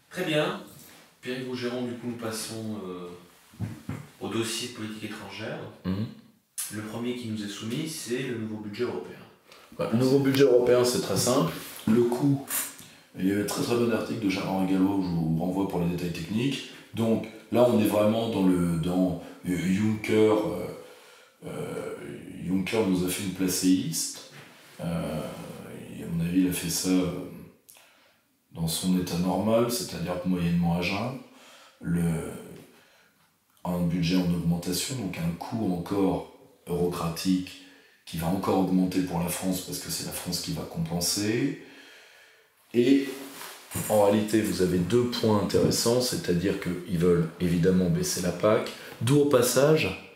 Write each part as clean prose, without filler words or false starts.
Très bien. Pierre Gougeron, du coup, nous passons au dossier de politique étrangère. Le premier qui nous est soumis, c'est le nouveau budget européen. Le nouveau budget européen, c'est très simple. Le coût, il y a un très très bon article de Charles Gallo, je vous renvoie pour les détails techniques. Donc là, on est vraiment dans Juncker. Juncker nous a fait une placéiste. Et à mon avis, il a fait ça dans son état normal, c'est-à-dire moyennement à jeun. Un budget en augmentation, donc un coût encore eurocratique qui va encore augmenter pour la France parce que c'est la France qui va compenser. Et en réalité, vous avez deux points intéressants, c'est-à-dire qu'ils veulent évidemment baisser la PAC, d'où au passage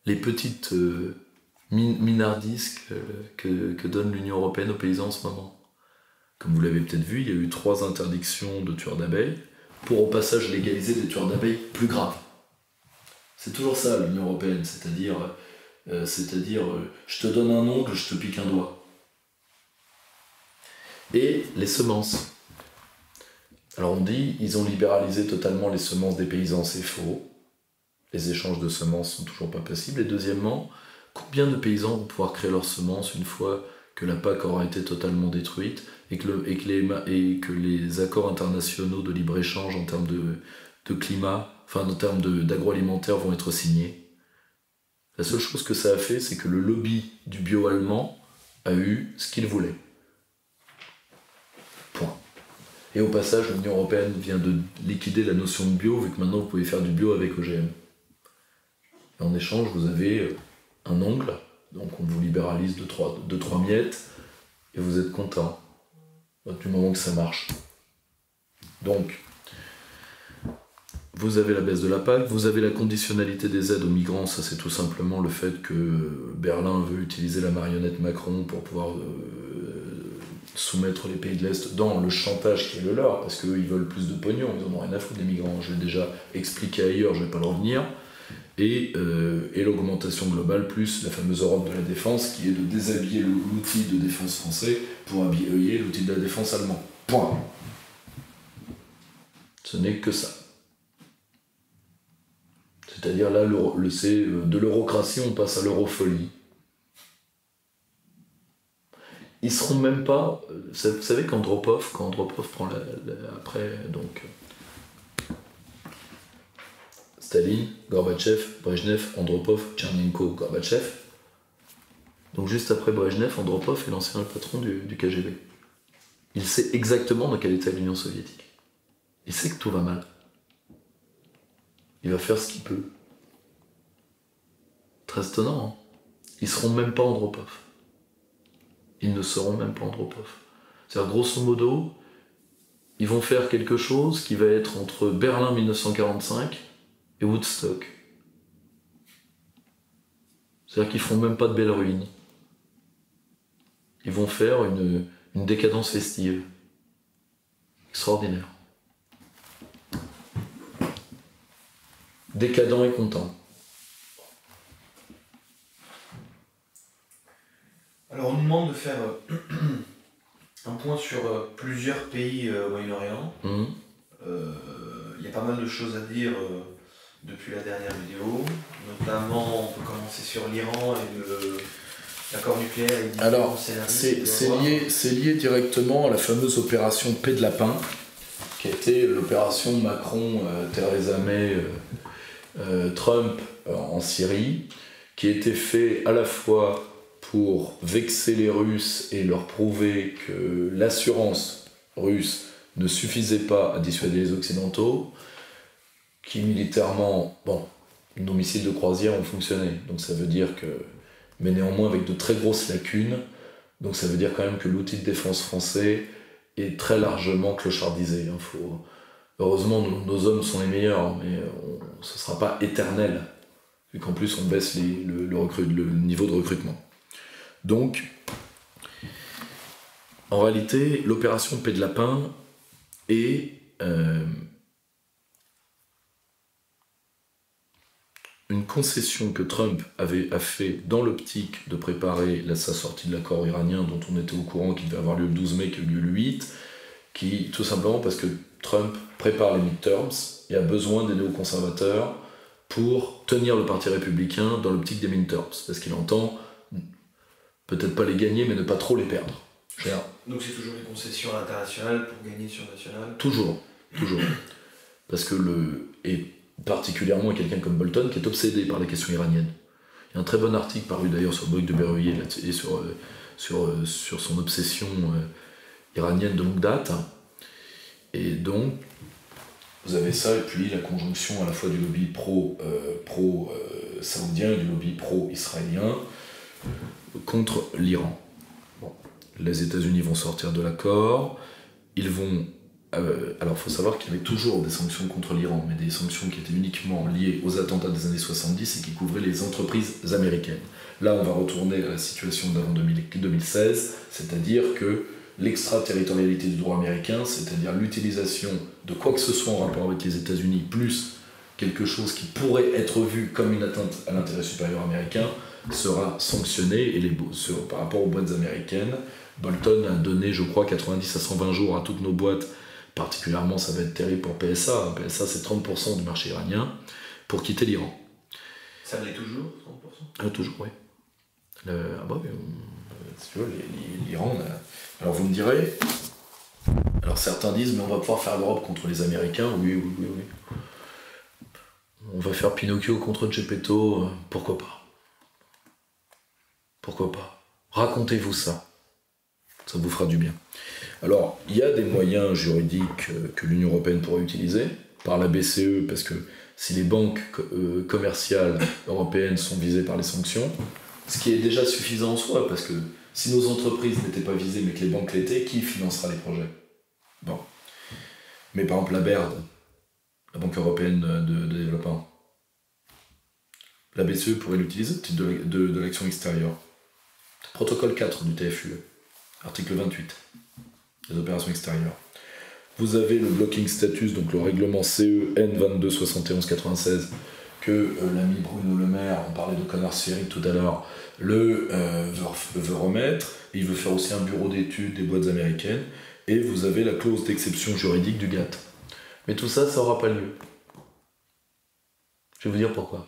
les petites minardisques que donne l'Union européenne aux paysans en ce moment. Comme vous l'avez peut-être vu, il y a eu 3 interdictions de tueurs d'abeilles pour au passage légaliser des tueurs d'abeilles plus graves. C'est toujours ça l'Union européenne, c'est-à-dire je te donne un ongle, je te pique un doigt. Et les semences. Alors on dit, ils ont libéralisé totalement les semences des paysans, c'est faux. Les échanges de semences sont toujours pas possibles. Et deuxièmement, combien de paysans vont pouvoir créer leurs semences une fois que la PAC aura été totalement détruite et que les accords internationaux de libre-échange en termes de climat, enfin en termes d'agroalimentaire vont être signés. La seule chose que ça a fait, c'est que le lobby du bio allemand a eu ce qu'il voulait. Point. Et au passage, l'Union européenne vient de liquider la notion de bio, vu que maintenant vous pouvez faire du bio avec OGM. Et en échange, vous avez un ongle, donc on vous libéralise de 3 miettes, et vous êtes content, du moment que ça marche. Donc, vous avez la baisse de la PAC, vous avez la conditionnalité des aides aux migrants, ça c'est tout simplement le fait que Berlin veut utiliser la marionnette Macron pour pouvoir soumettre les pays de l'Est dans le chantage qui est le leur, parce qu'eux ils veulent plus de pognon, ils en ont rien à foutre des migrants, je l'ai déjà expliqué ailleurs, je vais pas le revenir, et l'augmentation globale plus la fameuse Europe de la défense qui est de déshabiller l'outil de défense français pour habiller l'outil de la défense allemand. Point. Ce n'est que ça. C'est-à-dire là, de l'eurocratie, on passe à l'eurofolie. Ils seront même pas... Vous savez quand Andropov prend après, donc... Staline, Gorbatchev, Brejnev, Andropov, Tchernenko, Gorbatchev. Donc juste après Brejnev, Andropov est l'ancien patron du KGB. Il sait exactement dans quel état est l'Union soviétique. Il sait que tout va mal. Il va faire ce qu'il peut. Très étonnant, hein. Ils seront même pas Andropov. Ils ne seront même pas Andropov. C'est-à-dire, grosso modo, ils vont faire quelque chose qui va être entre Berlin 1945 et Woodstock. C'est-à-dire qu'ils feront même pas de belles ruines. Ils vont faire une décadence festive. Extraordinaire. Décadent et content. Alors on nous demande de faire un point sur plusieurs pays au Moyen-Orient. Il y a pas mal de choses à dire depuis la dernière vidéo. Notamment, on peut commencer sur l'Iran et l'accord nucléaire. Alors, c'est lié directement à la fameuse opération Paix de Lapin, qui a été l'opération Macron, Theresa May, Trump en Syrie, qui a été fait à la fois pour vexer les Russes et leur prouver que l'assurance russe ne suffisait pas à dissuader les Occidentaux, qui militairement, nos missiles de croisière ont fonctionné, donc ça veut dire que, mais néanmoins avec de très grosses lacunes, donc ça veut dire quand même que l'outil de défense français est très largement clochardisé. Heureusement, nos hommes sont les meilleurs, mais ce ne sera pas éternel, vu qu'en plus on baisse le niveau de recrutement. Donc, en réalité, l'opération Paix de Lapin est une concession que Trump a fait dans l'optique de préparer sa sortie de l'accord iranien, dont on était au courant qu'il devait avoir lieu le 12 mai, qui a eu lieu le 8, tout simplement parce que Trump prépare les midterms et a besoin des néoconservateurs pour tenir le parti républicain dans l'optique des midterms, parce qu'il entend peut-être pas les gagner, mais ne pas trop les perdre. Donc c'est toujours les concessions à l'international pour gagner sur national. Toujours. Parce que et particulièrement quelqu'un comme Bolton qui est obsédé par les questions iraniennes. Il y a un très bon article paru d'ailleurs sur Bouygues de Berruyer et sur son obsession iranienne de longue date. Et donc, vous avez ça, et puis la conjonction à la fois du lobby pro-saoudien et du lobby pro-israélien contre l'Iran. Bon. Les États-Unis vont sortir de l'accord, ils vont... alors il faut savoir qu'il y avait toujours des sanctions contre l'Iran, mais des sanctions qui étaient uniquement liées aux attentats des années 70 et qui couvraient les entreprises américaines. Là, on va retourner à la situation d'avant 2016, c'est-à-dire que l'extraterritorialité du droit américain, c'est-à-dire l'utilisation de quoi que ce soit en rapport avec les États-Unis, plus quelque chose qui pourrait être vu comme une atteinte à l'intérêt supérieur américain, sera sanctionné, et par rapport aux boîtes américaines, Bolton a donné, je crois, 90 à 120 jours à toutes nos boîtes, particulièrement ça va être terrible pour PSA, PSA c'est 30% du marché iranien, pour quitter l'Iran. Ça l'est toujours, 30% Toujours, oui. Si tu veux, l'Iran... Alors vous me direz, alors certains disent, mais on va pouvoir faire l'Europe contre les Américains, oui. On va faire Pinocchio contre Geppetto, pourquoi pas. Racontez-vous ça. Ça vous fera du bien. Alors, il y a des moyens juridiques que l'Union européenne pourrait utiliser, par la BCE, parce que si les banques commerciales européennes sont visées par les sanctions, ce qui est déjà suffisant en soi, parce que si nos entreprises n'étaient pas visées mais que les banques l'étaient, qui financera les projets ? Bon. Mais par exemple la BERD, la Banque européenne de développement, la BCE pourrait l'utiliser au titre de l'action extérieure. Protocole 4 du TFUE, article 28, les opérations extérieures. Vous avez le blocking status, donc le règlement CE N227196, que l'ami Bruno Le Maire, on parlait de Connor Sferry tout à l'heure, veut remettre. Il veut faire aussi un bureau d'études des boîtes américaines, et vous avez la clause d'exception juridique du GATT. Mais tout ça, ça n'aura pas lieu. Je vais vous dire pourquoi.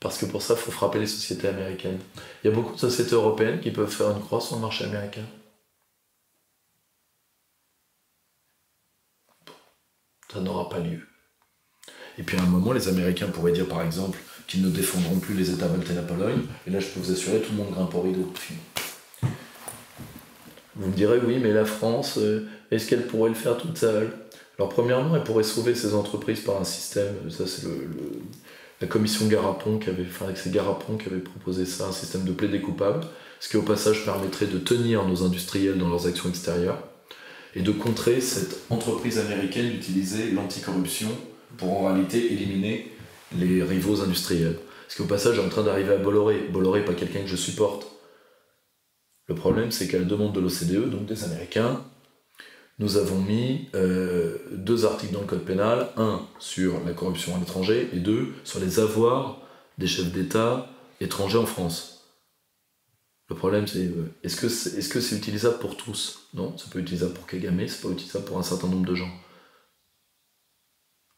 Parce que pour ça, il faut frapper les sociétés américaines. Il y a beaucoup de sociétés européennes qui peuvent faire une croix sur le marché américain. Ça n'aura pas lieu. Et puis à un moment, les Américains pourraient dire par exemple qu'ils ne défendront plus les États baltes et la Pologne, et là je peux vous assurer, tout le monde grimpe au rideau. Vous me direz, oui, mais la France, est-ce qu'elle pourrait le faire toute seule ? Alors premièrement, elle pourrait sauver ses entreprises par un système, ça c'est la commission Garapon, c'est Garapon qui avait proposé ça, un système de plaidé coupable, ce qui au passage permettrait de tenir nos industriels dans leurs actions extérieures, et de contrer cette entreprise américaine d'utiliser l'anticorruption pour en réalité éliminer les rivaux industriels. Ce qui au passage est en train d'arriver à Bolloré. Bolloré n'est pas quelqu'un que je supporte. Le problème, c'est qu'à la demande de l'OCDE, donc des Américains, nous avons mis 2 articles dans le code pénal, un sur la corruption à l'étranger et 2 sur les avoirs des chefs d'État étrangers en France. Le problème, c'est est-ce que c'est utilisable pour tous ? Non, c'est pas utilisable pour Kagame, c'est pas utilisable pour un certain nombre de gens.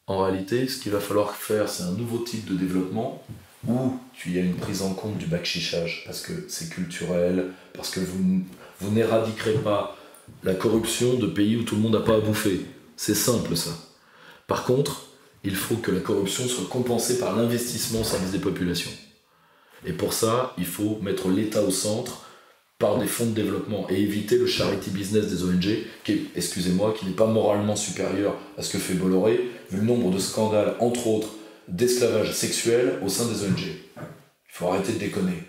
En réalité, ce qu'il va falloir faire, c'est un nouveau type de développement où il y a une prise en compte du bakshichage, parce que c'est culturel, parce que vous n'éradiquerez pas la corruption de pays où tout le monde n'a pas à bouffer. C'est simple, ça. Par contre, il faut que la corruption soit compensée par l'investissement au service des populations. Et pour ça, il faut mettre l'État au centre par des fonds de développement et éviter le charity business des ONG, qui n'est pas moralement supérieur à ce que fait Bolloré, vu le nombre de scandales, entre autres, d'esclavage sexuel au sein des ONG. Il faut arrêter de déconner.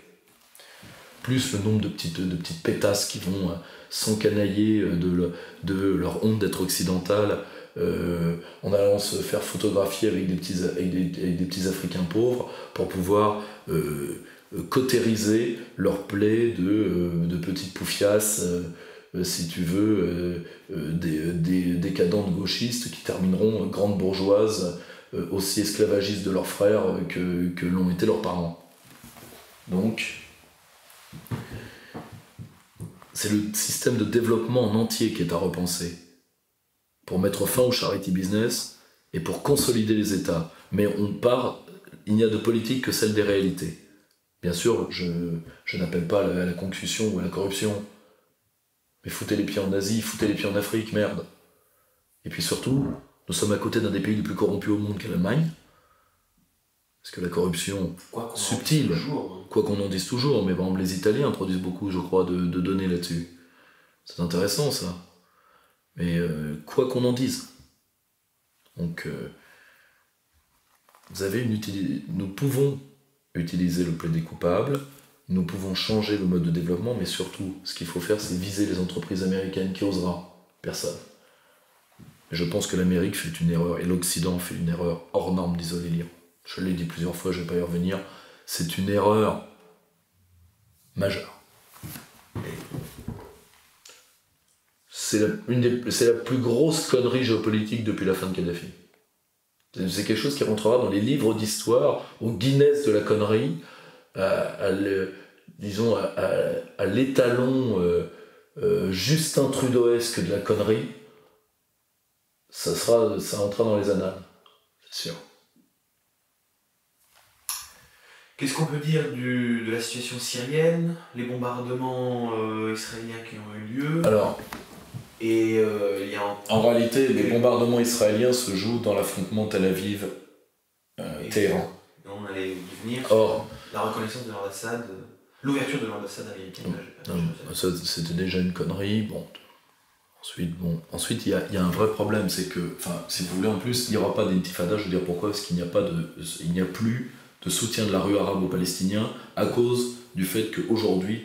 Plus le nombre de petites pétasses qui vont s'encanailler de leur honte d'être occidentale en allant se faire photographier avec des petits Africains pauvres pour pouvoir cautériser leur plaie de petites poufiasses, si tu veux, des décadentes gauchistes qui termineront grandes bourgeoises aussi esclavagistes de leurs frères que l'ont été leurs parents. Donc, c'est le système de développement en entier qui est à repenser. pour mettre fin au charity business et pour consolider les États. Mais il n'y a de politique que celle des réalités. Bien sûr, je n'appelle pas à la concussion ou à la corruption. Mais foutez les pieds en Asie, foutez les pieds en Afrique, merde. Et puis surtout, nous sommes à côté d'un des pays les plus corrompus au monde qu'est l'Allemagne. Parce que la corruption subtile, quoi qu'on en dise toujours, mais par exemple les Italiens introduisent beaucoup, je crois, de données là-dessus. C'est intéressant ça. Mais quoi qu'on en dise. Donc, nous pouvons utiliser le plaidé coupable, nous pouvons changer le mode de développement, mais surtout, ce qu'il faut faire, c'est viser les entreprises américaines. Qui osera? Personne. Je pense que l'Amérique fait une erreur, et l'Occident fait une erreur hors norme d'isoler l'Iran. Je l'ai dit plusieurs fois, je ne vais pas y revenir. C'est une erreur majeure. C'est la plus grosse connerie géopolitique depuis la fin de Kadhafi. C'est quelque chose qui rentrera dans les livres d'histoire, au Guinness de la connerie, à l'étalon Justin Trudeauesque de la connerie. Ça rentrera dans les annales, c'est sûr. Qu'est-ce qu'on peut dire de la situation syrienne, les bombardements israéliens qui ont eu lieu? Alors, et en réalité, les bombardements israéliens se jouent dans l'affrontement Tel Aviv-Téhéran. On allait y venir. Or, la reconnaissance de l'ambassade, l'ouverture de l'ambassade américaine. Ça, c'était déjà une connerie. Bon. Ensuite, il y a un vrai problème, c'est que, si vous voulez, en plus, il n'y aura pas d'intifada. Je veux dire pourquoi? Parce qu'il n'y a plus de soutien de la rue arabe aux Palestiniens à cause du fait qu'aujourd'hui,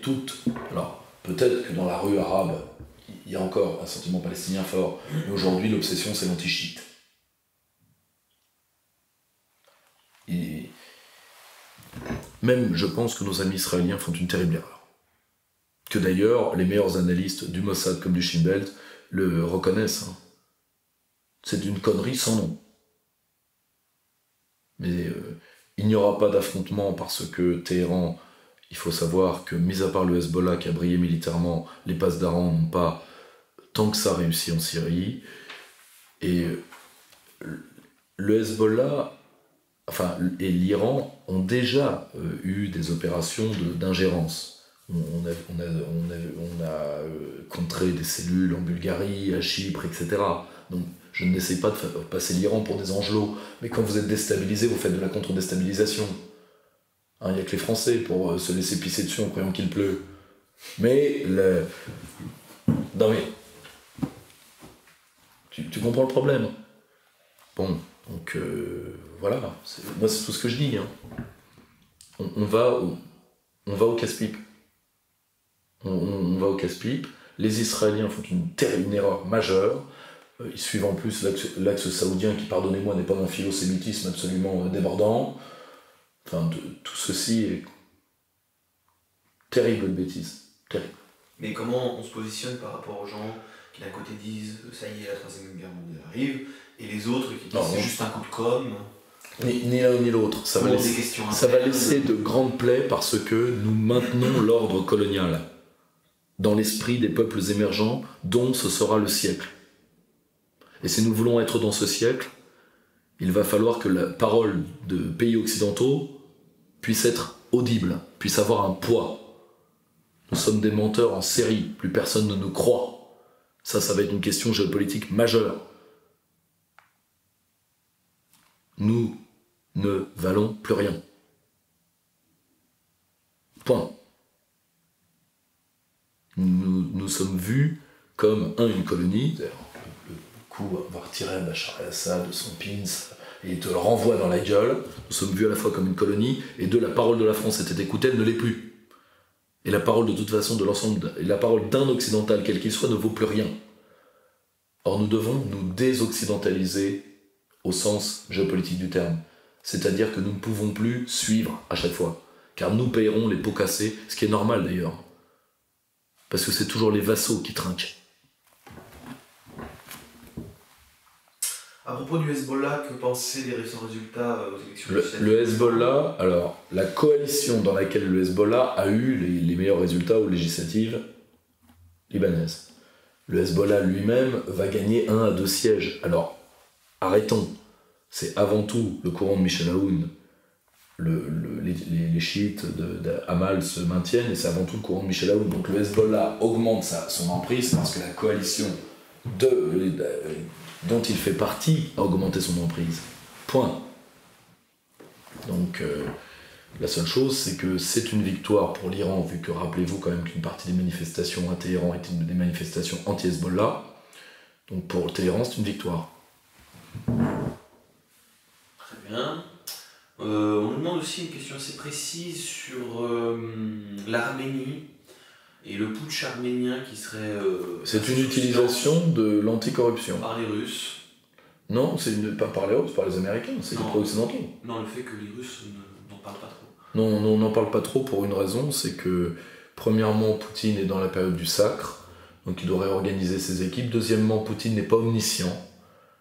alors peut-être que dans la rue arabe, il y a encore un sentiment palestinien fort, mais aujourd'hui, l'obsession, c'est l'anti-chiite. Et même, je pense que nos amis israéliens font une terrible erreur. Que d'ailleurs, les meilleurs analystes du Mossad comme du Shin Bet le reconnaissent. C'est une connerie sans nom. Mais il n'y aura pas d'affrontement parce que Téhéran, il faut savoir que, mis à part le Hezbollah qui a brillé militairement, les passes d'Aran n'ont pas tant que ça réussi en Syrie. Et le Hezbollah, et l'Iran ont déjà eu des opérations d'ingérence. On a contré des cellules en Bulgarie, à Chypre, etc. Donc je n'essaie pas de passer l'Iran pour des angelots, mais quand vous êtes déstabilisé, vous faites de la contre-déstabilisation. Il n'y a que les Français pour se laisser pisser dessus en croyant qu'il pleut. Mais non mais... Tu comprends le problème? Bon, donc voilà, moi c'est tout ce que je dis. On va au casse-pipe. On va au casse-pipe. Les Israéliens font une erreur majeure. Ils suivent en plus l'axe saoudien qui, pardonnez-moi, n'est pas d'un philosémitisme absolument débordant. Tout ceci est terrible de bêtises. Terrible. Mais comment on se positionne par rapport aux gens qui d'un côté disent ça y est, la Troisième Guerre mondiale arrive, et les autres qui disent c'est juste un coup de com'? Ni l'un ni l'autre. Ça va laisser de grandes plaies parce que nous maintenons l'ordre colonial dans l'esprit des peuples émergents dont ce sera le siècle. Et si nous voulons être dans ce siècle, il va falloir que la parole de pays occidentaux puisse être audible, puisse avoir un poids. Nous sommes des menteurs en série, plus personne ne nous croit. Ça va être une question géopolitique majeure. Nous ne valons plus rien. Point. Nous sommes vus comme, une colonie. Le coup, on va retirer Bachar el-Assad de son pins et il te le renvoie dans la gueule. Nous sommes vus à la fois comme une colonie, et la parole de la France était écoutée, elle ne l'est plus. Et la parole de toute façon de l'ensemble, et la parole d'un occidental, quel qu'il soit, ne vaut plus rien. Or nous devons nous désoccidentaliser au sens géopolitique du terme. C'est-à-dire que nous ne pouvons plus suivre à chaque fois, car nous payerons les pots cassés, ce qui est normal d'ailleurs. Parce que c'est toujours les vassaux qui trinquent. À propos du Hezbollah, que penser des récents résultats aux élections Le Hezbollah, alors, la coalition dans laquelle le Hezbollah a eu les meilleurs résultats aux législatives libanaises. Le Hezbollah lui-même va gagner 1 à 2 sièges. Alors, arrêtons. C'est avant tout le courant de Michel Aoun. Les chiites d'Amal se maintiennent et c'est avant tout le courant de Michel Aoun. Donc le Hezbollah augmente son emprise parce que la coalition dont il fait partie a augmenté son emprise. Point. Donc la seule chose, c'est que c'est une victoire pour l'Iran, vu que rappelez-vous quand même qu'une partie des manifestations à Téhéran étaient des manifestations anti-Hezbollah. Donc pour Téhéran, c'est une victoire. Très bien. On nous demande aussi une question assez précise sur l'Arménie et le putsch arménien qui serait... c'est une utilisation de l'anticorruption. Par les Russes. Non, pas par les Russes, par les Américains, c'est les pro-occidentaux. Non, le fait que les Russes n'en parlent pas trop. Non, on n'en parle pas trop pour une raison, c'est que premièrement, Poutine est dans la période du sacre, donc il doit réorganiser ses équipes. Deuxièmement, Poutine n'est pas omniscient.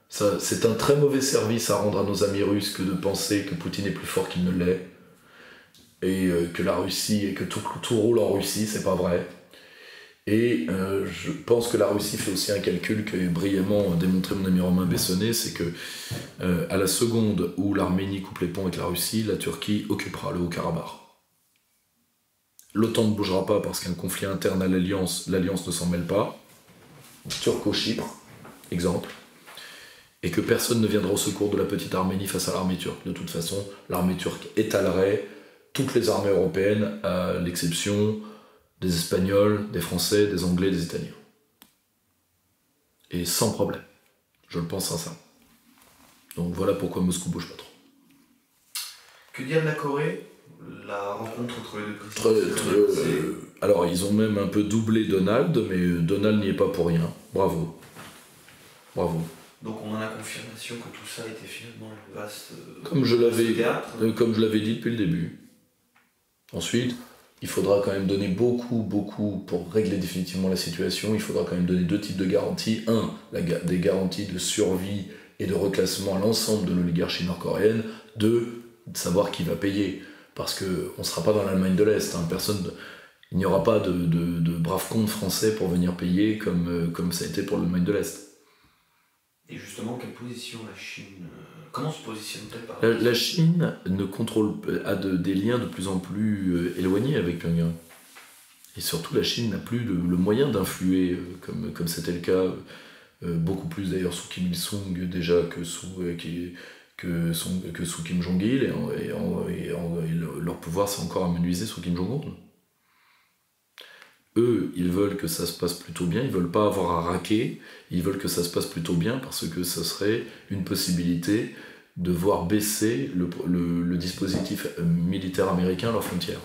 C'est un très mauvais service à rendre à nos amis russes que de penser que Poutine est plus fort qu'il ne l'est, et que la Russie, et que tout roule en Russie, c'est pas vrai. Et je pense que la Russie fait aussi un calcul que brillamment démontré mon ami Romain Bessonnet, c'est que à la seconde où l'Arménie coupe les ponts avec la Russie, la Turquie occupera le Haut-Karabakh. L'OTAN ne bougera pas parce qu'un conflit interne à l'Alliance ne s'en mêle pas. Turco-Chypre, exemple. Et que personne ne viendra au secours de la petite Arménie face à l'armée turque. De toute façon, l'armée turque étalerait toutes les armées européennes, à l'exception des Espagnols, des Français, des Anglais, des Italiens. Et sans problème. Je le pense sincèrement. Donc voilà pourquoi Moscou bouge pas trop. Que dire de la Corée ? La rencontre entre les deux présidents. Alors ils ont même un peu doublé Donald, mais Donald n'y est pas pour rien. Bravo. Bravo. Donc on a la confirmation que tout ça était finalement le vaste comme je l'avais dit depuis le début. Ensuite, il faudra quand même donner beaucoup, pour régler définitivement la situation, il faudra quand même donner 2 types de garanties. Des garanties de survie et de reclassement à l'ensemble de l'oligarchie nord-coréenne. 2, de savoir qui va payer. Parce qu'on ne sera pas dans l'Allemagne de l'Est. Il n'y aura pas de braves comptes français pour venir payer comme ça a été pour l'Allemagne de l'Est. Et justement, quelle position la Chine... Comment se positionne-t-elle par la Chine a des liens de plus en plus éloignés avec Pyongyang. Et surtout, la Chine n'a plus le moyen d'influer, comme c'était le cas, beaucoup plus d'ailleurs sous Kim Il-sung déjà que sous Kim Jong-il, et leur pouvoir s'est encore amenuisé sous Kim Jong-un. Eux, ils veulent que ça se passe plutôt bien, ils veulent pas avoir à raquer, ils veulent que ça se passe plutôt bien parce que ça serait une possibilité de voir baisser le dispositif militaire américain à leurs frontières.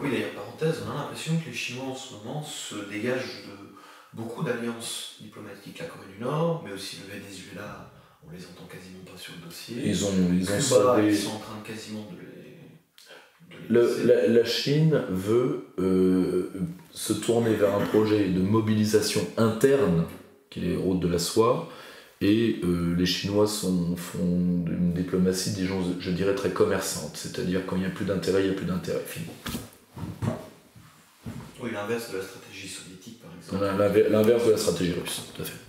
Oui, d'ailleurs, parenthèse, on a l'impression que les Chinois en ce moment se dégagent de beaucoup d'alliances diplomatiques. La Corée du Nord, mais aussi le Venezuela, on les entend quasiment pas sur le dossier. Ils sont en train de quasiment de les... La Chine veut se tourner vers un projet de mobilisation interne, qui est les routes de la soie, et les Chinois font une diplomatie, disons, je dirais, très commerçante, c'est-à-dire quand il n'y a plus d'intérêt, il n'y a plus d'intérêt, fini. Oui, l'inverse de la stratégie soviétique, par exemple. L'inverse de la stratégie russe, tout à fait.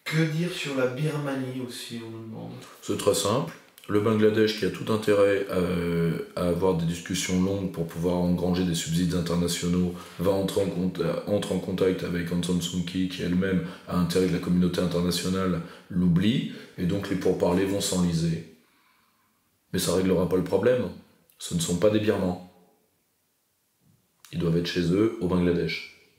Que dire sur la Birmanie aussi, on nous demande ? C'est très simple. Le Bangladesh, qui a tout intérêt à avoir des discussions longues pour pouvoir engranger des subsides internationaux, entre en contact avec Aung San Suu Kyi, qui elle-même a intérêt que la communauté internationale l'oublie, et donc les pourparlers vont s'enliser. Mais ça ne réglera pas le problème. Ce ne sont pas des Birmans. Ils doivent être chez eux, au Bangladesh.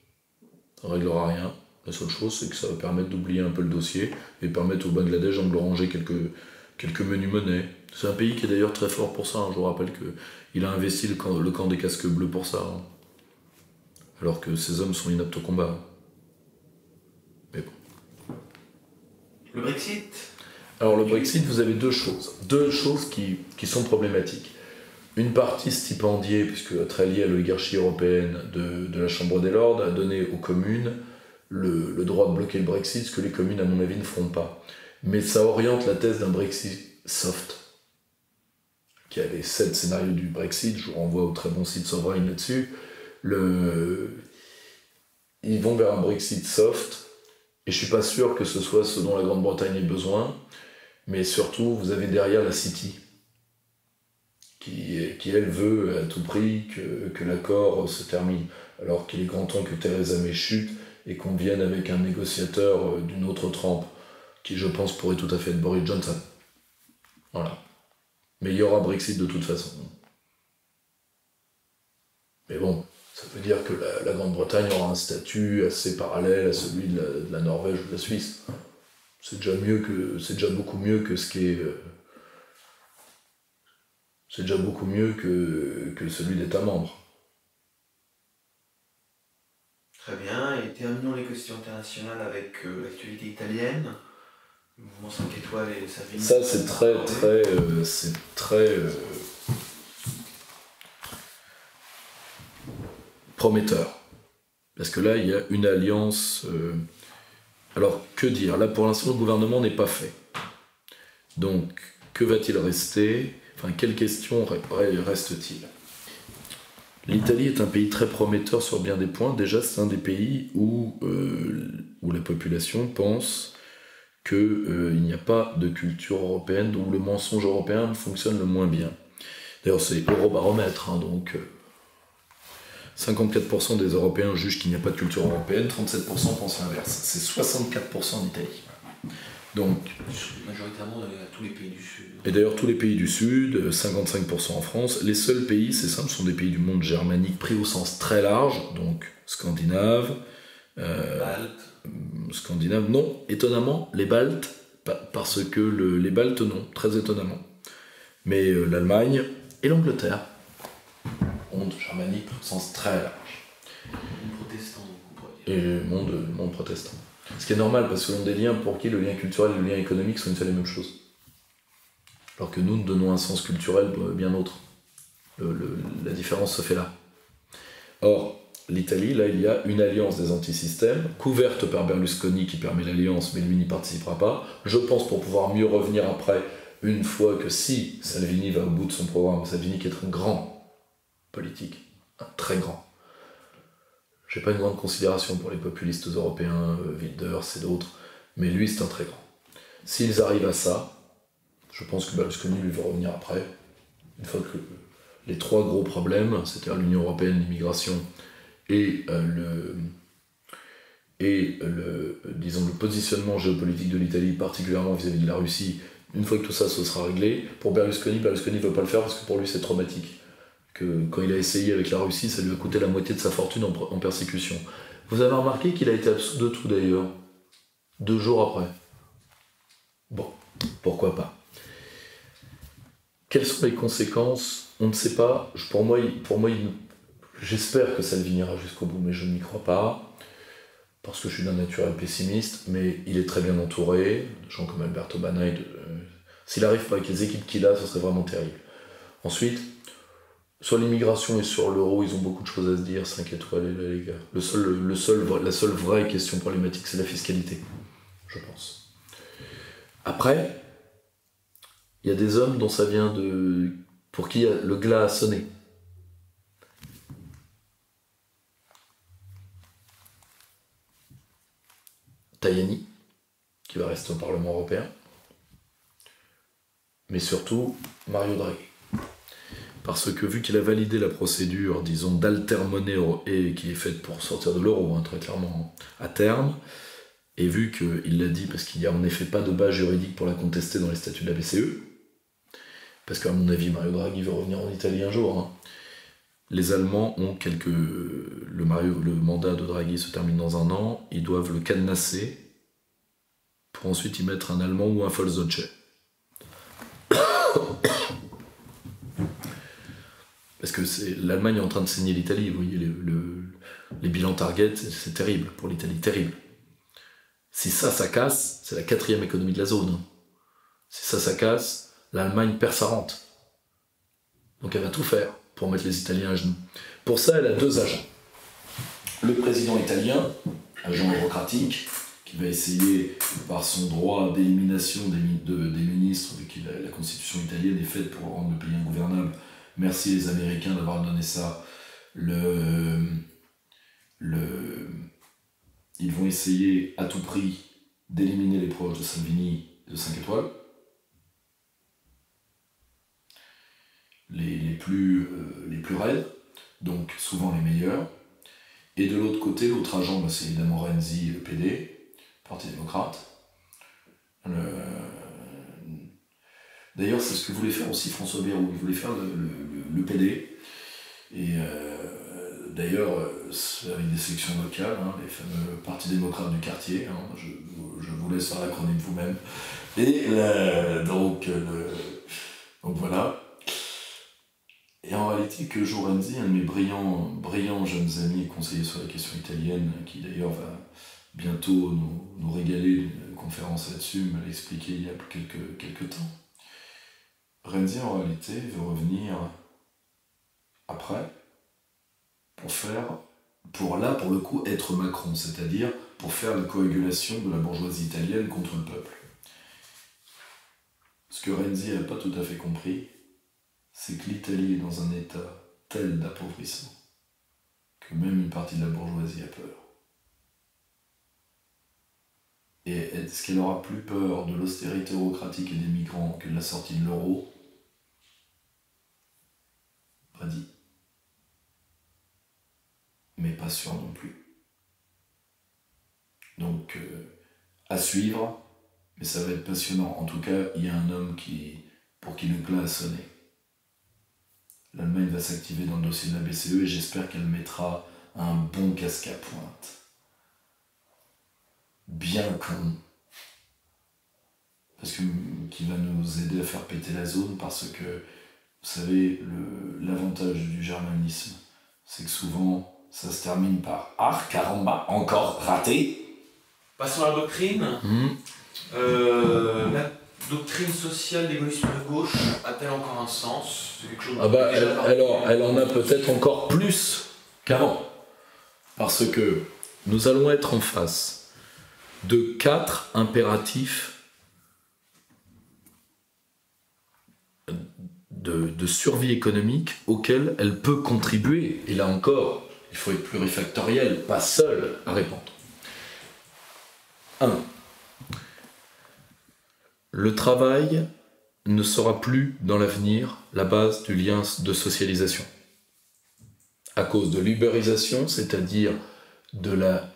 Ça ne réglera rien. La seule chose, c'est que ça va permettre d'oublier un peu le dossier et permettre au Bangladesh d'engranger quelques menus monnaies. C'est un pays qui est d'ailleurs très fort pour ça. Je vous rappelle qu'il a investi le camp des casques bleus pour ça. Alors que ces hommes sont inaptes au combat. Mais bon. Le Brexit ? Alors le Brexit, vous avez deux choses qui sont problématiques. Une partie stipendiée, puisque très liée à l'oligarchie européenne de la Chambre des Lords, a donné aux communes le droit de bloquer le Brexit, ce que les communes, à mon avis, ne feront pas. Mais ça oriente la thèse d'un Brexit soft, qui a les 7 scénarios du Brexit. Je vous renvoie au très bon site Sovereign là-dessus. ils vont vers un Brexit soft, et je suis pas sûr que ce soit ce dont la Grande-Bretagne ait besoin, mais surtout, vous avez derrière la City, qui elle, veut à tout prix que l'accord se termine, alors qu'il est grand temps que Theresa May chute et qu'on vienne avec un négociateur d'une autre trempe, qui, je pense, pourrait tout à fait être Boris Johnson. Voilà. Mais il y aura Brexit de toute façon. Mais bon, ça veut dire que la Grande-Bretagne aura un statut assez parallèle à celui de la Norvège ou de la Suisse. C'est déjà beaucoup mieux que ce qui est... c'est déjà beaucoup mieux que celui d'État membre. Très bien, et terminons les questions internationales avec l'actualité italienne. Le mouvement 5 étoiles et Salvini. Ça, c'est très prometteur. Parce que là, il y a une alliance... Alors, que dire? Là, pour l'instant, le gouvernement n'est pas fait. Donc, que va-t-il rester? Enfin, quelles questions reste-t-il? L'Italie est un pays très prometteur sur bien des points. Déjà, c'est un des pays où la population pense qu'il n'y a pas de culture européenne, où le mensonge européen fonctionne le moins bien. D'ailleurs, c'est Eurobaromètre, hein, donc 54% des Européens jugent qu'il n'y a pas de culture européenne, 37% pensent l'inverse. C'est 64% en Italie. Donc, majoritairement tous les pays du Sud. Et d'ailleurs, tous les pays du Sud, 55% en France. Les seuls pays, c'est simple, sont des pays du monde germanique pris au sens très large, donc scandinave. Baltes. Scandinave, non. Étonnamment, les Baltes, parce que les Baltes, non, très étonnamment. Mais l'Allemagne et l'Angleterre, monde germanique au sens très large. Monde protestant, on pourrait dire. Et monde protestant. Ce qui est normal, parce que l'on a des liens pour qui le lien culturel et le lien économique sont une seule et même chose. Alors que nous donnons un sens culturel bien autre. La différence se fait là. Or, l'Italie, là, il y a une alliance des antisystèmes, couverte par Berlusconi qui permet l'alliance, mais lui n'y participera pas. Je pense pour pouvoir mieux revenir après, une fois que si Salvini va au bout de son programme, Salvini qui est un grand politique, un très grand. J'ai pas une grande considération pour les populistes européens, Wilders et d'autres, mais lui c'est un très grand. S'ils arrivent à ça, je pense que Berlusconi lui va revenir après, une fois que les trois gros problèmes, c'est-à-dire l'Union européenne, l'immigration et disons, le positionnement géopolitique de l'Italie, particulièrement vis-à-vis de la Russie, une fois que tout ça se sera réglé, pour Berlusconi ne veut pas le faire parce que pour lui c'est traumatique. Que quand il a essayé avec la Russie, ça lui a coûté la moitié de sa fortune en persécution. Vous avez remarqué qu'il a été absous de tout d'ailleurs, 2 jours après. Bon, pourquoi pas. Quelles sont les conséquences? On ne sait pas. Pour moi, j'espère que ça ira jusqu'au bout, mais je n'y crois pas, parce que je suis d'un naturel pessimiste, mais il est très bien entouré, de gens comme Alberto Banai. S'il n'arrive pas avec les équipes qu'il a, ce serait vraiment terrible. Ensuite, sur l'immigration et sur l'euro, ils ont beaucoup de choses à se dire, 5 étoiles les gars. La seule vraie question problématique, c'est la fiscalité, je pense. Après, il y a des hommes dont ça vient pour qui le glas a sonné. Tajani, qui va rester au Parlement européen, mais surtout Mario Draghi. Parce que vu qu'il a validé la procédure, disons, d'altermonnaie et qui est faite pour sortir de l'euro, hein, très clairement, à terme, et vu qu'il l'a dit parce qu'il n'y a en effet pas de base juridique pour la contester dans les statuts de la BCE, parce qu'à mon avis, Mario Draghi veut revenir en Italie un jour, hein. Les Allemands ont le mandat de Draghi se termine dans 1 an, ils doivent le cadenasser pour ensuite y mettre un Allemand ou un Volksdeutsche. Parce que l'Allemagne est en train de saigner l'Italie, vous voyez, les bilans target, c'est terrible pour l'Italie, terrible. Si ça casse, c'est la 4e économie de la zone. Si ça casse, l'Allemagne perd sa rente. Donc elle va tout faire pour mettre les Italiens à genoux. Pour ça, elle a 2 agents. Le président italien, agent eurocratique, qui va essayer, par son droit d'élimination des ministres, vu que la constitution italienne est faite pour rendre le pays ingouvernable. Merci les Américains d'avoir donné ça. ils vont essayer à tout prix d'éliminer les proches de Salvini et de 5 étoiles. Les plus raides, donc souvent les meilleurs. Et de l'autre côté, l'autre agent, c'est évidemment Renzi et le PD, Parti démocrate. D'ailleurs, c'est ce que voulait faire aussi François Bayrou, il voulait faire le PD. Et d'ailleurs, avec des sélections locales, les fameux partis démocrates du quartier, je vous laisse faire l'acronyme vous-même. Et donc voilà. Et en réalité, que joue Renzi, un de mes brillants jeunes amis et conseillers sur la question italienne, qui d'ailleurs va bientôt nous régaler d'une conférence là-dessus, m'a expliqué il y a quelques temps. Renzi, en réalité, veut revenir après pour le coup, être Macron, c'est-à-dire pour faire la coagulation de la bourgeoisie italienne contre le peuple. Ce que Renzi n'a pas tout à fait compris, c'est que l'Italie est dans un état tel d'appauvrissement que même une partie de la bourgeoisie a peur. Et est-ce qu'elle aura plus peur de l'austérité eurocratique et des migrants que de la sortie de l'euro? Pas dit. Mais pas sûr non plus. Donc, à suivre, mais ça va être passionnant. En tout cas, il y a un homme pour qui le glas a sonné. L'Allemagne va s'activer dans le dossier de la BCE et j'espère qu'elle mettra un bon casque à pointe. Bien con. Parce que qui va nous aider à faire péter la zone parce que, vous savez, l'avantage du germanisme, c'est que souvent, ça se termine par « Ah, caramba, encore raté !» Passons à la doctrine. La doctrine sociale d'égoïsme de gauche a-t-elle encore un sens? C'est quelque chose elle en a peut-être encore plus qu'avant. Parce que nous allons être en face de 4 impératifs de survie économique auxquels elle peut contribuer. Et là encore, il faut être plurifactoriel, pas seul à répondre. 1. Le travail ne sera plus dans l'avenir la base du lien de socialisation. À cause de l'ubérisation, c'est-à-dire d'une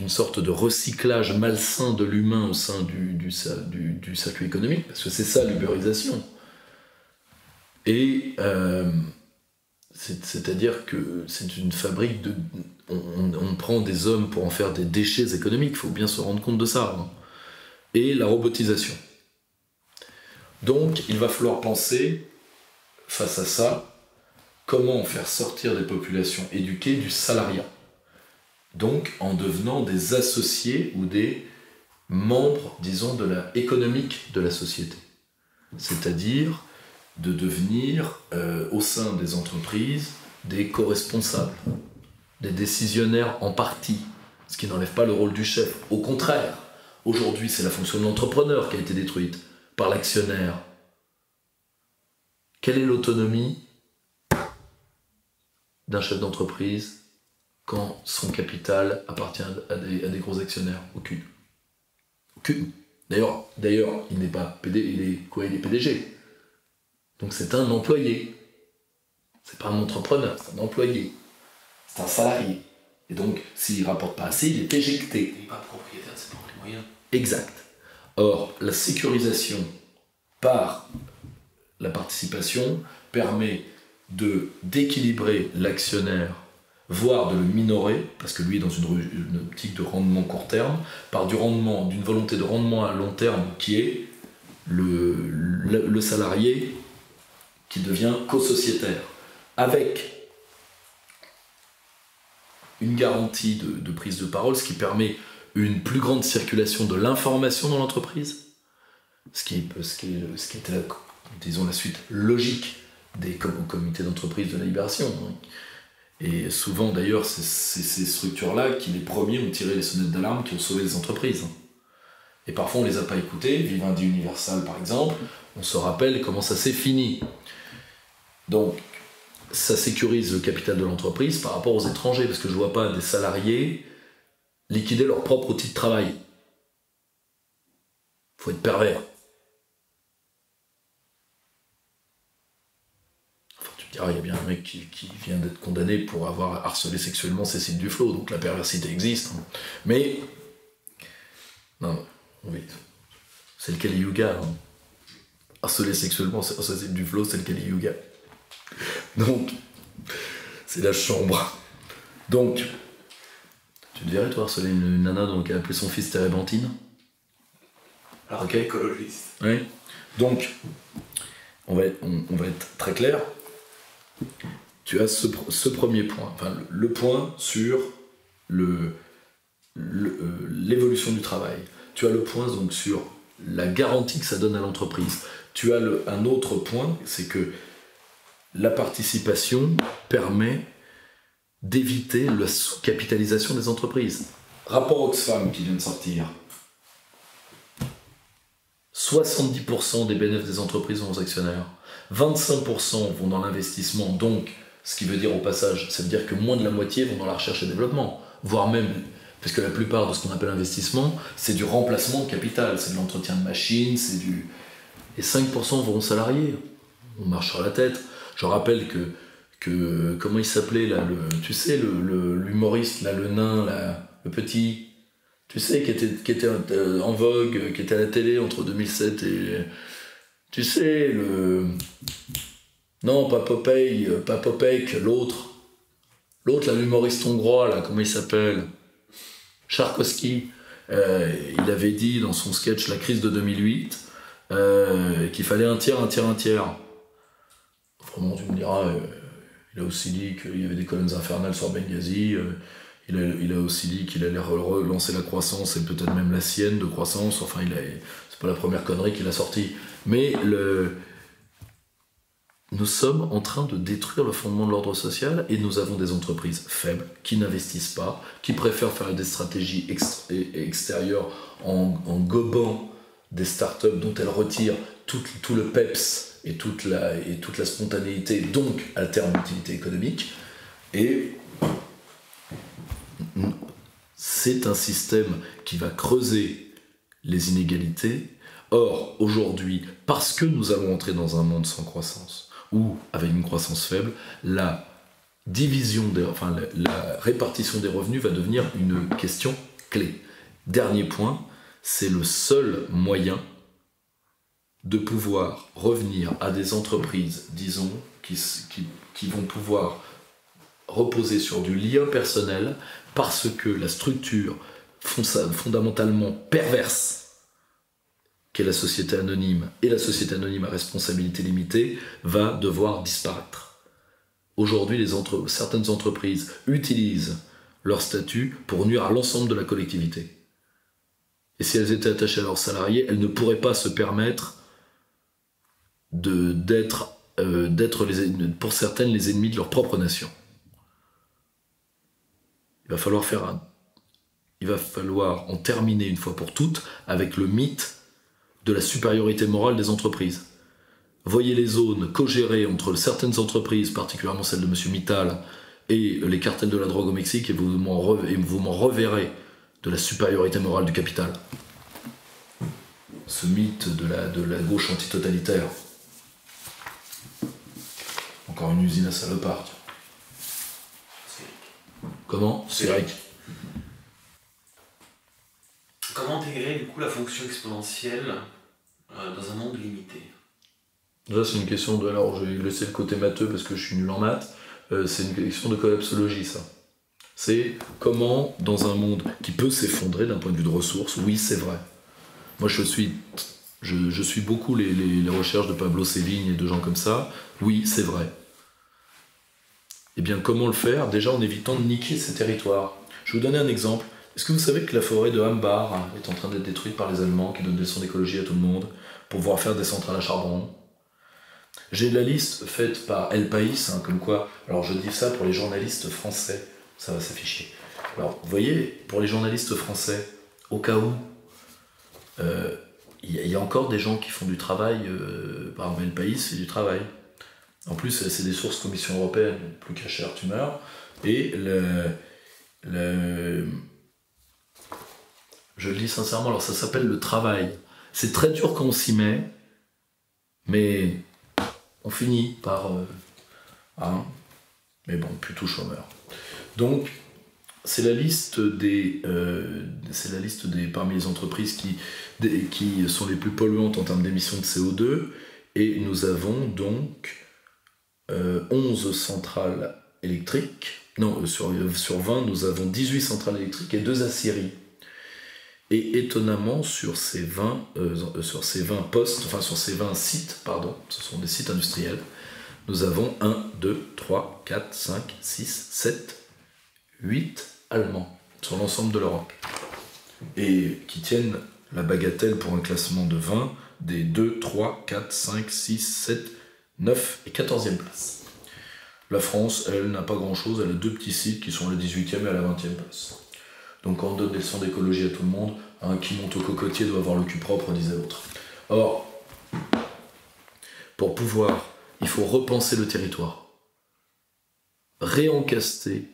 sorte de recyclage malsain de l'humain au sein du circuit économique, parce que c'est ça l'ubérisation. Et c'est-à-dire que c'est une fabrique de... On prend des hommes pour en faire des déchets économiques, il faut bien se rendre compte de ça. Et la robotisation. Donc, il va falloir penser, face à ça, comment faire sortir des populations éduquées du salariat. Donc, en devenant des associés ou des membres, disons, économiques de la société. C'est-à-dire de devenir, au sein des entreprises, des co-responsables, des décisionnaires en partie, ce qui n'enlève pas le rôle du chef. Au contraire, aujourd'hui, c'est la fonction de l'entrepreneur qui a été détruite par l'actionnaire. Quelle est l'autonomie d'un chef d'entreprise quand son capital appartient à des gros actionnaires? Aucune. D'ailleurs, il n'est pas PD, il est PDG. Donc c'est un employé. C'est pas un entrepreneur, c'est un employé. C'est un salarié. Et donc, s'il ne rapporte pas assez, il est éjecté. Il n'est pas propriétaire de ses propres moyens. Exact. Or, la sécurisation par la participation permet d'équilibrer l'actionnaire, voire de le minorer, parce que lui est dans une optique de rendement court terme, par d'une volonté de rendement à long terme qui est le salarié qui devient co-sociétaire, avec une garantie de prise de parole, ce qui permet une plus grande circulation de l'information dans l'entreprise, ce qui était la suite logique des comités d'entreprise de la libération. Et souvent d'ailleurs, c'est ces structures-là qui les premiers ont tiré les sonnettes d'alarme, qui ont sauvé les entreprises. Et parfois on les a pas écoutées, Vivendi Universal par exemple, on se rappelle comment ça s'est fini. Donc, ça sécurise le capital de l'entreprise par rapport aux étrangers, parce que je ne vois pas des salariés liquider leur propre outil de travail. Il faut être pervers. Enfin, tu me diras, il y a bien un mec qui vient d'être condamné pour avoir harcelé sexuellement Cécile Duflot, donc la perversité existe. Hein. Mais, non, oui, c'est le Kali Yuga. Hein. Harceler sexuellement Cécile Duflot, c'est le Kali Yuga. Donc, c'est la chambre. Donc, tu te verrais, toi, harceler une nana qui a appelé son fils Térébenthine? Alors, ok, écologiste. Oui. Donc, on va être très clair. Tu as ce premier point, enfin, le point sur l'évolution du travail. Tu as le point donc sur la garantie que ça donne à l'entreprise. Tu as un autre point, c'est que la participation permet d'éviter la sous-capitalisation des entreprises. Rapport Oxfam qui vient de sortir. 70% des bénéfices des entreprises vont aux actionnaires. 25% vont dans l'investissement, donc ce qui veut dire au passage, ça veut dire que moins de la moitié vont dans la recherche et développement, voire même, parce que la plupart de ce qu'on appelle investissement, c'est du remplacement de capital, c'est de l'entretien de machines, et 5% vont aux salariés. On marche sur la tête. Je rappelle que comment il s'appelait là, tu sais, l'humoriste là, le nain là, le petit, tu sais, qui était en vogue, qui était à la télé entre 2007 et, tu sais, non, pas Popek, l'autre là, l'humoriste hongrois là, comment il s'appelle, Charkowski, il avait dit dans son sketch La crise de 2008 qu'il fallait un tiers. Vraiment, tu me diras, il a aussi dit qu'il y avait des colonnes infernales sur Benghazi, il a aussi dit qu'il allait relancer la croissance et peut-être même la sienne de croissance, enfin c'est pas la première connerie qu'il a sortie. Mais nous sommes en train de détruire le fondement de l'ordre social et nous avons des entreprises faibles qui n'investissent pas, qui préfèrent faire des stratégies extérieures en gobant des startups dont elles retirent tout le peps et toute la spontanéité, donc à terme l'utilité économique. Et c'est un système qui va creuser les inégalités. Or, aujourd'hui, parce que nous allons entrer dans un monde sans croissance, ou avec une croissance faible, la répartition des revenus va devenir une question clé. Dernier point, c'est le seul moyen de pouvoir revenir à des entreprises, disons, qui vont pouvoir reposer sur du lien personnel, parce que la structure fondamentalement perverse qu'est la société anonyme, et la société anonyme à responsabilité limitée, va devoir disparaître. Aujourd'hui, certaines entreprises utilisent leur statut pour nuire à l'ensemble de la collectivité. Et si elles étaient attachées à leurs salariés, elles ne pourraient pas se permettre d'être pour certaines les ennemis de leur propre nation. Il va falloir en terminer une fois pour toutes avec le mythe de la supériorité morale des entreprises. Voyez les zones co-gérées entre certaines entreprises, particulièrement celle de M. Mittal, et les cartels de la drogue au Mexique, et vous m'en reverrez de la supériorité morale du capital. Ce mythe de la gauche antitotalitaire. Encore une usine à salopard. Comment ? C'est Comment intégrer du coup la fonction exponentielle dans un monde limité ? Déjà, c'est une question de... Alors, je vais laisser le côté matheux parce que je suis nul en maths. C'est une question de collapsologie, ça. C'est comment, dans un monde qui peut s'effondrer d'un point de vue de ressources, oui, c'est vrai. Moi, je suis beaucoup les recherches de Pablo Sévigne et de gens comme ça. Oui, c'est vrai. Eh bien, comment le faire ? Déjà en évitant de niquer ces territoires. Je vais vous donner un exemple. Est-ce que vous savez que la forêt de Hambach est en train d'être détruite par les Allemands qui donnent des leçons d'écologie à tout le monde pour pouvoir faire des centrales à charbon ? J'ai la liste faite par El País, comme quoi... Alors je dis ça pour les journalistes français, ça va s'afficher. Alors, vous voyez, pour les journalistes français, au cas où, il y a encore des gens qui font du travail, par exemple El País fait du travail. En plus, c'est des sources Commission européenne, plus qu'à cher, tu meurs. Et je le dis sincèrement, alors ça s'appelle le travail. C'est très dur quand on s'y met, mais on finit par... mais bon, plutôt chômeur. Donc, c'est la liste parmi les entreprises qui sont les plus polluantes en termes d'émissions de CO2, et nous avons donc 11 centrales électriques. Non, sur 20, nous avons 18 centrales électriques et 2 aciéries. Et étonnamment, sur ces 20 postes, enfin sur ces 20 sites, pardon, ce sont des sites industriels, nous avons 1, 2, 3, 4, 5, 6, 7, 8 Allemands sur l'ensemble de l'Europe. Et qui tiennent la bagatelle pour un classement de 20 des 2, 3, 4, 5, 6, 7, 9 et 14e place. La France, elle, n'a pas grand-chose, elle a 2 petits sites qui sont à la 18e et à la 20e place. Donc quand on donne des leçons d'écologie à tout le monde, un qui monte au cocotier doit avoir le cul propre, disait l'autre. Or, pour pouvoir, il faut repenser le territoire, réencaster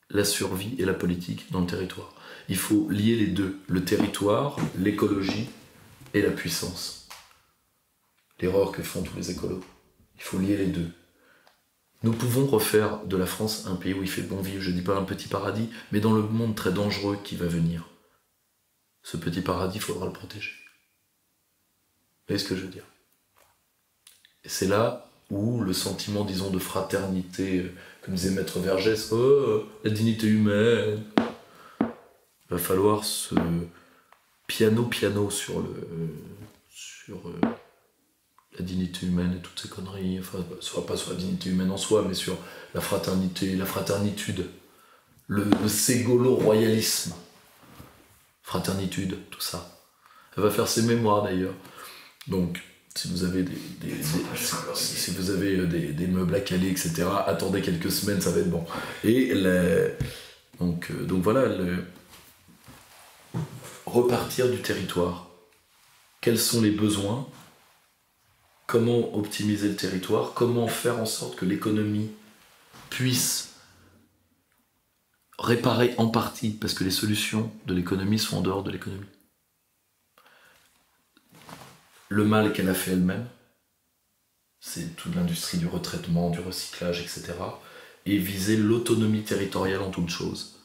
la survie et la politique dans le territoire. Il faut lier les deux, le territoire, l'écologie et la puissance. L'erreur que font tous les écolos. Il faut lier les deux. Nous pouvons refaire de la France un pays où il fait bon vivre, je ne dis pas un petit paradis, mais dans le monde très dangereux qui va venir. Ce petit paradis, il faudra le protéger. Vous voyez ce que je veux dire? Et c'est là où le sentiment, disons, de fraternité, comme disait Maître Vergès, la dignité humaine, il va falloir ce piano sur la dignité humaine et toutes ces conneries, enfin, pas sur la dignité humaine en soi, mais sur la fraternité, la fraternitude, le ségolo-royalisme, fraternitude, tout ça. Elle va faire ses mémoires d'ailleurs. Donc, si vous avez des meubles à caler, etc., attendez quelques semaines, ça va être bon. Et donc voilà, repartir du territoire. Quels sont les besoins? Comment optimiser le territoire? Comment faire en sorte que l'économie puisse réparer en partie, parce que les solutions de l'économie sont en dehors de l'économie, le mal qu'elle a fait elle-même, c'est toute l'industrie du retraitement, du recyclage, etc. Et viser l'autonomie territoriale en toute chose.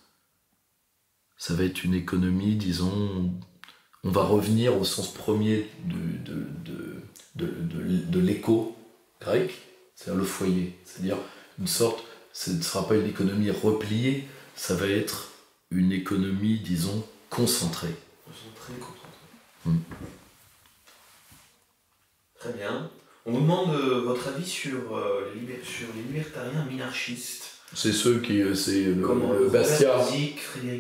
Ça va être une économie, disons, on va revenir au sens premier de l'éco grec, c'est-à-dire le foyer. C'est-à-dire une sorte, ce ne sera pas une économie repliée, ça va être une économie, disons, concentrée. Très bien. On vous demande votre avis sur les libertariens minarchistes. C'est ceux qui... c'est le Bastia.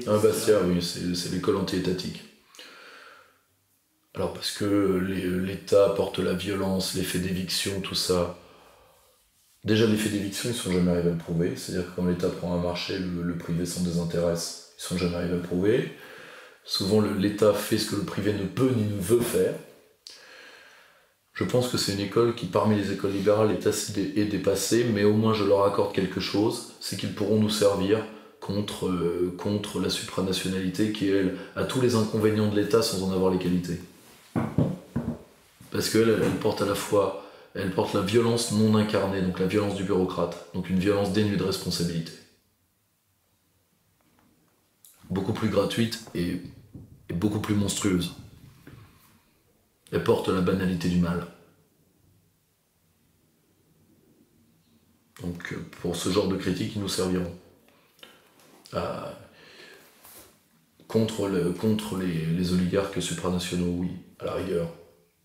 Bastia, oui, c'est l'école anti-étatique. Alors parce que l'État porte la violence, l'effet d'éviction, tout ça. Déjà l'effet d'éviction, ils ne sont jamais arrivés à le prouver. C'est-à-dire que quand l'État prend un marché, le privé s'en désintéresse, ils ne sont jamais arrivés à le prouver. Souvent l'État fait ce que le privé ne peut ni ne veut faire. Je pense que c'est une école qui, parmi les écoles libérales, est dépassée, mais au moins je leur accorde quelque chose, c'est qu'ils pourront nous servir contre la supranationalité qui, elle, a tous les inconvénients de l'État sans en avoir les qualités. Parce qu'elle porte à la fois, elle porte la violence non incarnée, donc la violence du bureaucrate, donc une violence dénuée de responsabilité. Beaucoup plus gratuite et beaucoup plus monstrueuse. Elle porte la banalité du mal. Donc pour ce genre de critiques, ils nous serviront. Contre les oligarques supranationaux, oui, à la rigueur.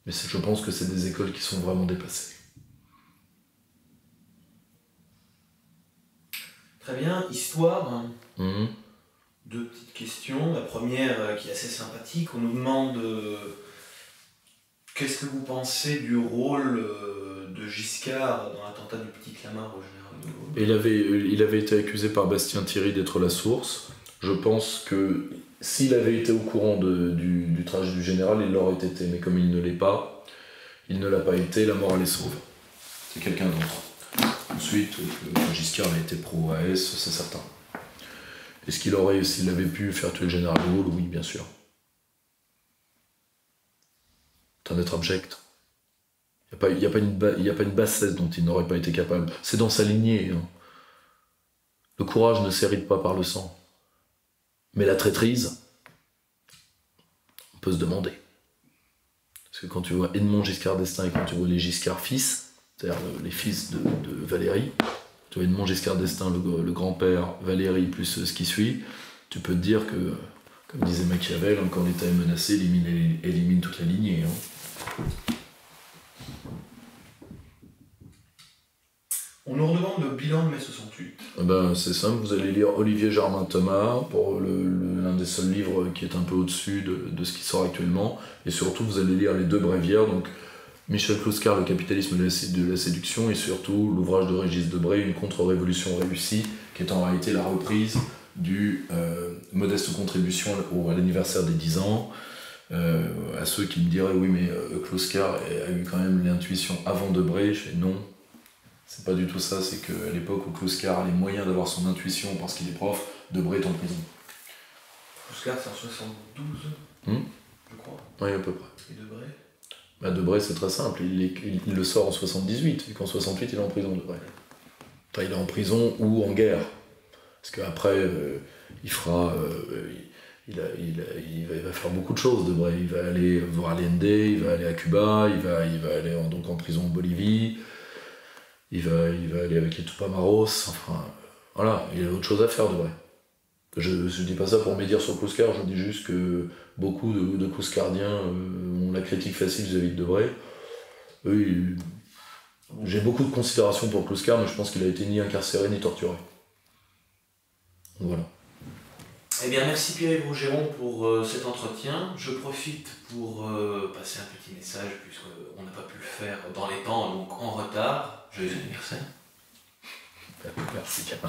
Mais je pense que c'est des écoles qui sont vraiment dépassées. Très bien, histoire. Deux petites questions. La première qui est assez sympathique, on nous demande qu'est-ce que vous pensez du rôle de Giscard dans l'attentat du Petit Clamart au général de Gaulle? Il avait été accusé par Bastien Thierry d'être la source. Je pense que s'il avait été au courant du trajet du général, il l'aurait été. Mais comme il ne l'est pas, il ne l'a pas été, la mort elle est sauve. C'est quelqu'un d'autre. Ensuite, Giscard a été pro-AS, c'est certain. Est-ce qu'il aurait, s'il avait pu faire tuer le général de Gaulle? Oui, bien sûr. C'est un être abject. Il n'y a pas une bassesse dont il n'aurait pas été capable. C'est dans sa lignée. Hein. Le courage ne s'hérite pas par le sang. Mais la traîtrise, on peut se demander. Parce que quand tu vois Edmond Giscard d'Estaing et quand tu vois les Giscard fils, c'est-à-dire les fils de Valéry, tu vois Edmond Giscard d'Estaing, le grand-père, Valéry plus ce qui suit, tu peux te dire que, comme disait Machiavel, quand l'État est menacé, élimine toute la lignée. Hein. On nous redemande le bilan de mai 68. C'est simple, vous allez lire Olivier Germain-Thomas pour l'un des seuls livres qui est un peu au-dessus de ce qui sort actuellement, et surtout vous allez lire les deux bréviaires, donc Michel Clouscar, Le capitalisme de la séduction, et surtout l'ouvrage de Régis Debray, Une contre-révolution réussie, qui est en réalité la reprise du modeste contribution à l'anniversaire des 10 ans. À ceux qui me diraient oui mais Clouscar a eu quand même l'intuition avant Debray, je fais non. C'est pas du tout ça, c'est qu'à l'époque où Clouscar a les moyens d'avoir son intuition parce qu'il est prof, Debray est en prison. Clouscar c'est en 72, je crois. Oui, à peu près. Et Debray Debray c'est très simple, il le sort en 78, et qu'en 68 il est en prison, Debray. Enfin, il est en prison ou en guerre. Parce qu'après, il fera... il va faire beaucoup de choses, Debray. Il va aller voir Allende, il va aller à Cuba, il va aller donc en prison en Bolivie. Il va aller avec les Tupamaros, enfin, voilà, il y a autre chose à faire, de vrai. Je dis pas ça pour médire sur Clouscar, je dis juste que beaucoup de Clouscardiens ont la critique facile vis-à-vis de Debray. J'ai beaucoup de considération pour Clouscar, mais je pense qu'il a été ni incarcéré ni torturé. Voilà. Eh bien, merci Pierre-Yves Rougeron pour cet entretien. Je profite pour passer un petit message, puisqu'on n'a pas pu le faire dans les temps, donc en retard. Joyeux anniversaire. Merci, Pierre.